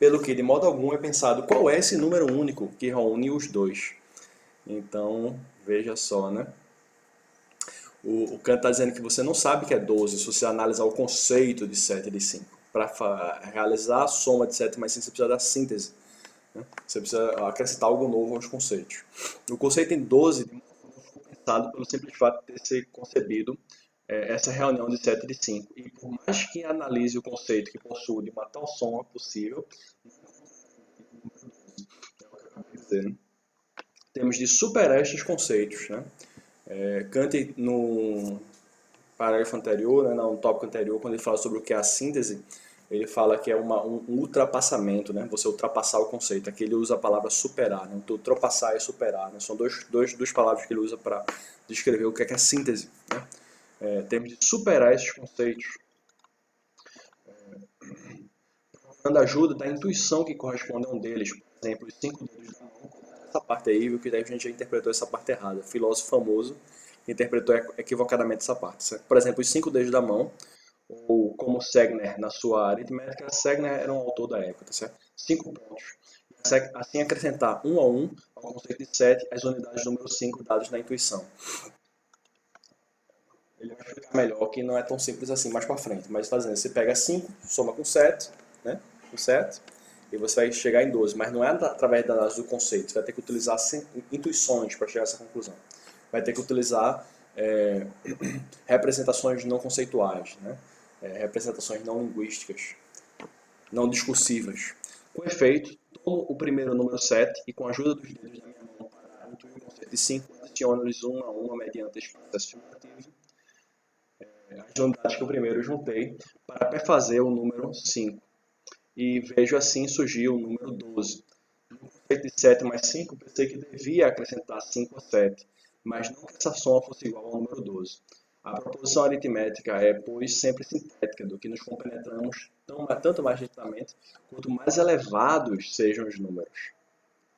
pelo que de modo algum é pensado qual é esse número único que reúne os dois. Então, veja só, né? O Kant está dizendo que você não sabe que é 12 se você analisar o conceito de 7 e de 5. Para realizar a soma de 7 mais 5, você precisa da síntese. Né? Você precisa acrescentar algo novo aos conceitos. O conceito em 12 foi pensado pelo simples fato de ter sido concebido essa reunião de 7 e de 5. E por mais que analise o conceito que possui de uma tal soma possível, é o que eu acabei de dizer, né? Temos de superar estes conceitos. Né? Kant, no parágrafo anterior, né, no tópico anterior, quando ele fala sobre o que é a síntese, ele fala que é um ultrapassamento, né? Você ultrapassar o conceito. Aqui ele usa a palavra superar, né? Então, ultrapassar e superar, né? São duas palavras que ele usa para descrever o que é síntese. Né? Temos de superar esses conceitos, dando ajuda da intuição que corresponde a um deles. Por exemplo, os 5 dedos da mão. Essa parte aí, viu, que a gente já interpretou essa parte errada. Filósofo famoso interpretou equivocadamente essa parte. Certo? Por exemplo, os 5 dedos da mão, ou como Segner na sua aritmética, Segner era um autor da época, tá certo? 5 pontos. Assim acrescentar um a um ao conceito de 7 as unidades número 5 dadas na intuição. Ele vai explicar melhor que não é tão simples assim mais para frente, mas está dizendo, você pega 5, soma com 7, né? Com 7, e você vai chegar em 12, mas não é através da análise do conceito, você vai ter que utilizar intuições para chegar a essa conclusão. Vai ter que utilizar representações não conceituais, né? Representações não linguísticas, não discursivas. Com efeito, tomo o primeiro número 7 e com a ajuda dos dedos da minha mão para intuir o conceito de 5, adiciono-lhes uma a uma mediante este processo figurativo as unidades que eu primeiro juntei para perfazer o número 5. E vejo assim surgir o número 12. No conceito de 7 mais 5, pensei que devia acrescentar 5 a 7, mas não que essa soma fosse igual ao número 12. A proposição aritmética é, pois, sempre sintética, do que nos compenetramos tanto mais nitidamente quanto mais elevados sejam os números.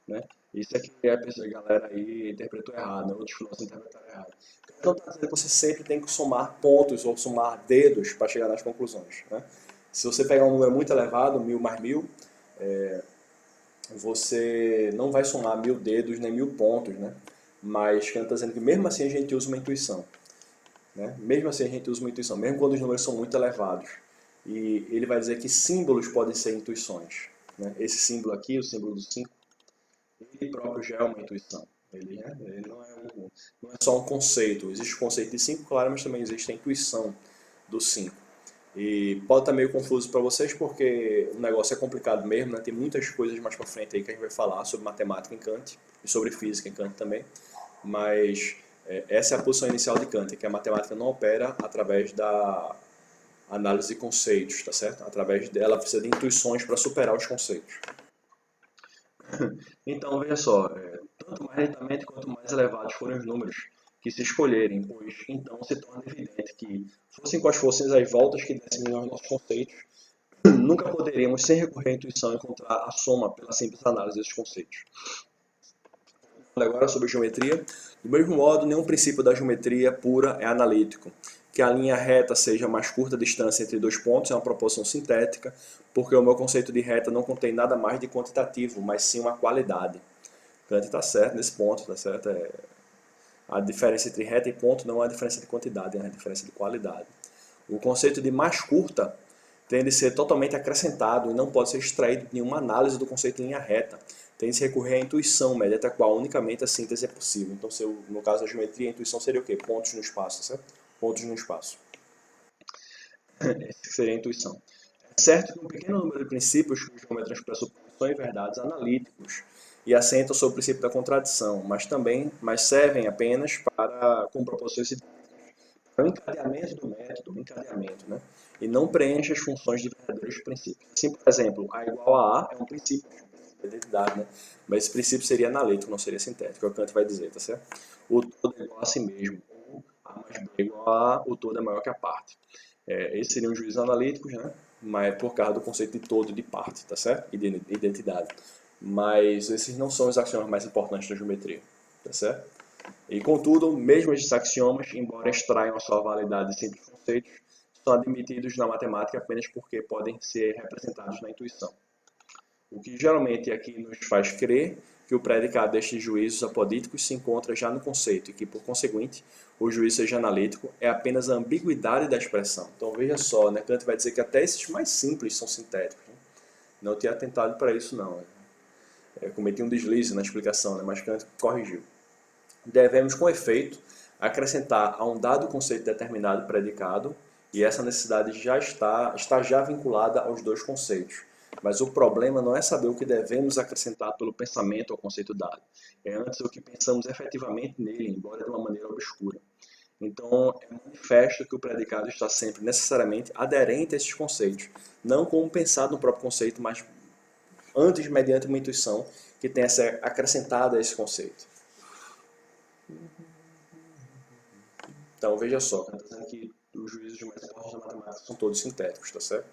Né? Isso é que a galera aí interpretou errado, né? Outros filósofos interpretaram errado. Então está dizendo que você sempre tem que somar pontos ou somar dedos para chegar nas conclusões. Né? Se você pegar um número muito elevado, 1000 mais 1000, você não vai somar 1000 dedos nem 1000 pontos, né? Mas Kant está dizendo que mesmo assim a gente usa uma intuição. Né? Mesmo assim a gente usa uma intuição, mesmo quando os números são muito elevados. E ele vai dizer que símbolos podem ser intuições. Né? Esse símbolo aqui, o símbolo do 5, ele próprio já é uma intuição. Ele não é só um conceito. Existe o conceito de 5, claro, mas também existe a intuição do 5. E pode estar meio confuso para vocês porque o negócio é complicado mesmo, né? Tem muitas coisas mais para frente aí que a gente vai falar sobre matemática em Kant e sobre física em Kant também. Mas essa é a posição inicial de Kant, que a matemática não opera através da análise de conceitos, tá certo? Através dela precisa de intuições para superar os conceitos. Então, veja só, tanto mais lentamente quanto mais elevados forem os números que se escolherem, pois então se torna evidente que, fossem quais fossem as voltas que dessem aos nossos conceitos, nunca poderíamos, sem recorrer à intuição, encontrar a soma pela simples análise desses conceitos. Agora sobre geometria. Do mesmo modo, nenhum princípio da geometria pura é analítico. Que a linha reta seja a mais curta distância entre dois pontos é uma proporção sintética, porque o meu conceito de reta não contém nada mais de quantitativo, mas sim uma qualidade. Kant está certo nesse ponto, está certo? A diferença entre reta e ponto não é a diferença de quantidade, é a diferença de qualidade. O conceito de mais curta tem de ser totalmente acrescentado e não pode ser extraído de nenhuma análise do conceito de linha reta. Tem de se recorrer à intuição, mediante a qual unicamente a síntese é possível. Então, no caso da geometria, a intuição seria o quê? Pontos no espaço, certo? Pontos no espaço. Essa seria a intuição. É certo que um pequeno número de princípios que os geometras pressupõem verdades analíticos e assentam sobre o princípio da contradição, mas servem apenas com proposições para o encadeamento do método, né? E não preenche as funções de verdadeiros princípios. Assim, por exemplo, A igual a A é um princípio de identidade, né? Mas esse princípio seria analítico, não seria sintético, é o que Kant vai dizer, tá certo? O todo é igual a si mesmo, ou A mais B é igual a A, o todo é maior que a parte. Esses seriam os juízos analíticos, né? Mas por causa do conceito de todo e de parte, tá certo? E de identidade. Mas esses não são os axiomas mais importantes da geometria, tá certo? E contudo, mesmo esses axiomas, embora extraiam a sua validade de simples conceitos, são admitidos na matemática apenas porque podem ser representados na intuição. O que geralmente aqui nos faz crer que o predicado destes juízos apodíticos se encontra já no conceito e que, por conseguinte, o juízo seja analítico é apenas a ambiguidade da expressão. Então veja só, né? Kant vai dizer que até esses mais simples são sintéticos. Né? Não tinha atentado para isso não. Cometi um deslize na explicação, né? Mas Kant corrigiu. Devemos, com efeito, acrescentar a um dado conceito determinado predicado, e essa necessidade já está já vinculada aos dois conceitos. Mas o problema não é saber o que devemos acrescentar pelo pensamento ao conceito dado. É antes o que pensamos efetivamente nele, embora de uma maneira obscura. Então, é manifesto que o predicado está sempre necessariamente aderente a esses conceitos, não como pensado no próprio conceito, mas antes mediante uma intuição que tenha se acrescentado a esse conceito. Então, veja só, está dizendo que os juízos mais fortes da matemática são todos sintéticos, tá certo?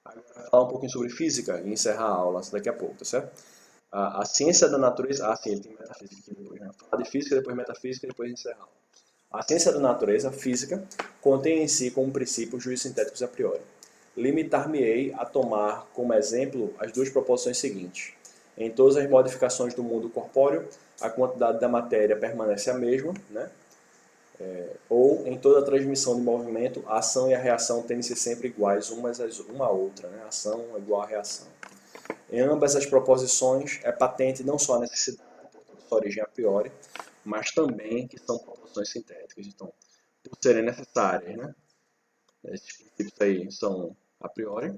Agora, vou falar um pouquinho sobre física e encerrar a aula daqui a pouco, tá certo? A ciência da natureza... Ah, sim, ele tem metafísica aqui depois, né? Falar de física, depois metafísica, depois encerrar. A ciência da natureza, a física, contém em si como princípio os juízos sintéticos a priori. Limitar-me-ei a tomar como exemplo as duas proposições seguintes. Em todas as modificações do mundo corpóreo, a quantidade da matéria permanece a mesma, né? Ou em toda a transmissão de movimento, a ação e a reação tendem a ser sempre iguais uma à outra, né? A ação é igual à reação. Em ambas as proposições é patente não só a necessidade de sua origem a priori, mas também que são proposições sintéticas. Então, por serem necessárias, né? Esses princípios aí são a priori.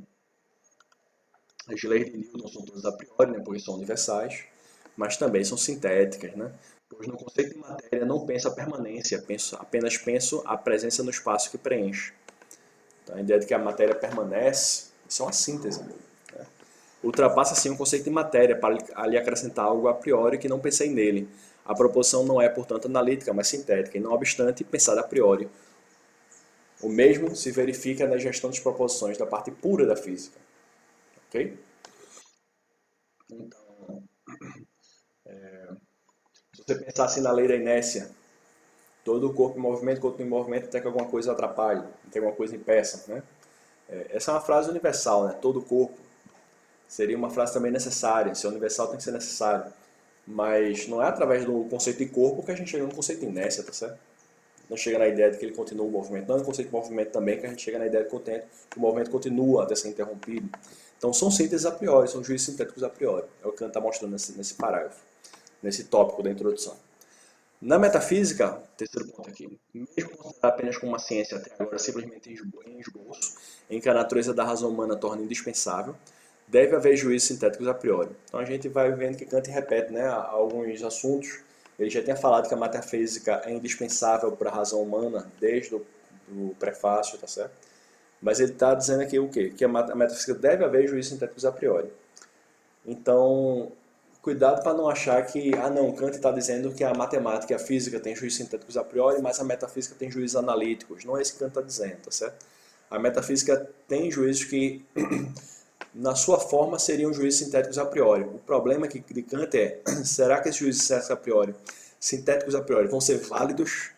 As leis de Newton são todas a priori, né? Porque são universais, mas também são sintéticas, né? Pois no conceito de matéria não penso a permanência, apenas penso a presença no espaço que preenche. Então, a ideia de que a matéria permanece, isso é uma síntese. Né? Ultrapassa assim o conceito de matéria para ali acrescentar algo a priori que não pensei nele. A proposição não é, portanto, analítica, mas sintética, e não obstante pensar a priori. O mesmo se verifica na gestão das proposições da parte pura da física. Ok? Então, se você pensar assim na lei da inércia, todo o corpo em movimento até que alguma coisa atrapalhe, até que alguma coisa impeça, né? Essa é uma frase universal, né? Todo o corpo. Seria uma frase também necessária. Se é universal, tem que ser necessário. Mas não é através do conceito de corpo que a gente chega no conceito de inércia, tá certo? Não chega na ideia de que ele continua o movimento. Não é no conceito de movimento também que a gente chega na ideia de que o movimento continua até ser interrompido. Então são sínteses a priori, são juízos sintéticos a priori. É o que Kant está mostrando nesse parágrafo, nesse tópico da introdução. Na metafísica, terceiro ponto aqui, mesmo considerada apenas como uma ciência até agora simplesmente em esboço, em que a natureza da razão humana torna indispensável, deve haver juízos sintéticos a priori. Então a gente vai vendo que Kant repete, né, alguns assuntos. Ele já tinha falado que a metafísica é indispensável para a razão humana desde o prefácio, tá certo? Mas ele está dizendo aqui o quê? Que a metafísica deve haver juízos sintéticos a priori. Então, Cuidado para não achar que, não, Kant está dizendo que a matemática e a física têm juízos sintéticos a priori, mas a metafísica tem juízos analíticos. Não é isso que Kant está dizendo, tá certo? A metafísica tem juízos que, na sua forma, seriam juízos sintéticos a priori. O problema de Kant é, será que esses juízos sintéticos a priori, vão ser válidos?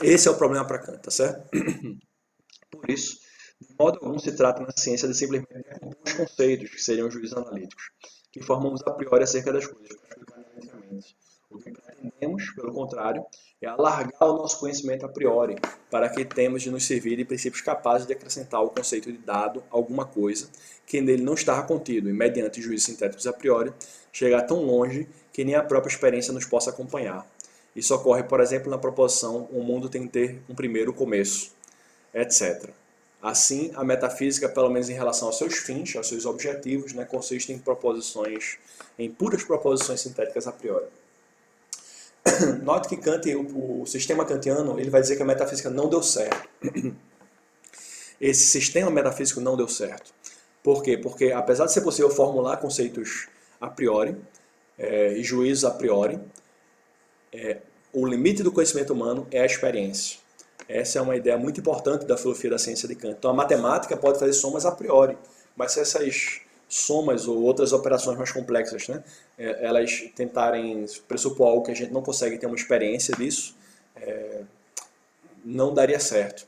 Esse é o problema para Kant, tá certo? Por isso, de modo algum se trata na ciência de simplesmente recompor os conceitos, que seriam juízos analíticos, que formamos a priori acerca das coisas, para explicar analiticamente. O que pretendemos, pelo contrário, é alargar o nosso conhecimento a priori, para que temos de nos servir de princípios capazes de acrescentar ao conceito de dado alguma coisa que nele não estava contido, e mediante juízos sintéticos a priori, chegar tão longe que nem a própria experiência nos possa acompanhar. Isso ocorre, por exemplo, na proposição o mundo tem que ter um primeiro começo, etc. Assim, a metafísica, pelo menos em relação aos seus fins, aos seus objetivos, consiste em puras proposições sintéticas a priori. Note que Kant, o sistema kantiano, ele vai dizer que a metafísica não deu certo. Esse sistema metafísico não deu certo. Por quê? Porque apesar de ser possível formular conceitos a priori e juízos a priori, o limite do conhecimento humano é a experiência. Essa é uma ideia muito importante da filosofia da ciência de Kant. Então a matemática pode fazer somas a priori, mas se essas somas ou outras operações mais complexas, elas tentarem pressupor algo que a gente não consegue ter uma experiência disso, não daria certo.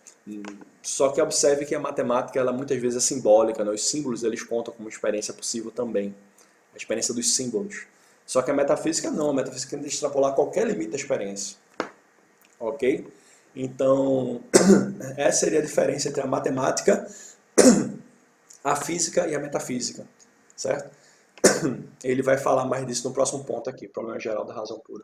Só que observe que a matemática ela muitas vezes é simbólica, os símbolos eles contam como experiência possível também, a experiência dos símbolos. Só que a metafísica não, a metafísica tenta extrapolar qualquer limite da experiência. Ok? Então, essa seria a diferença entre a matemática, a física e a metafísica, certo? Ele vai falar mais disso no próximo ponto aqui, problema geral da razão pura.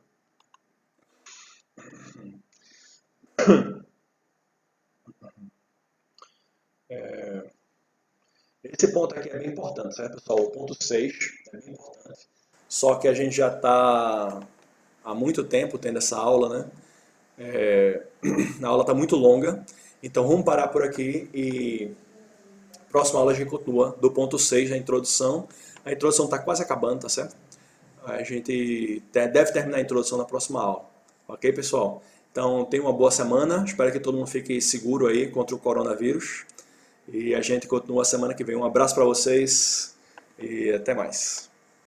Esse ponto aqui é bem importante, certo, pessoal? O ponto 6 é bem importante. Só que a gente já está há muito tempo tendo essa aula, né? A aula está muito longa, então vamos parar por aqui e próxima aula a gente continua do ponto 6 da introdução. A introdução está quase acabando, tá certo? A gente deve terminar a introdução na próxima aula. Ok, pessoal? Então, tenha uma boa semana. Espero que todo mundo fique seguro aí contra o coronavírus. E a gente continua semana que vem. Um abraço para vocês e até mais.